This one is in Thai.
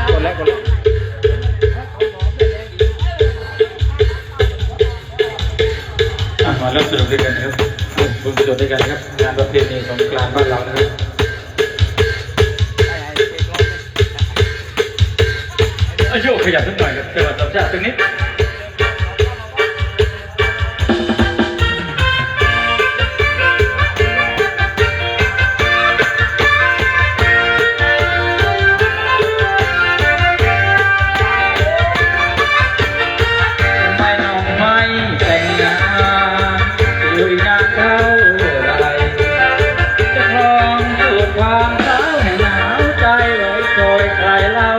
กดแล้วกดแล้วมาเริ่มสนุกด้วยกันนะครับร่วมสนุกด้วยกันครับงานประเพณีสงกรานต์บ้านเรานะครับโยกขยับขึ้นหน่อยครับจังหวัดสามชาติตรงนี้ความเท้าให้หนาวใจไว้โชยใครเล่า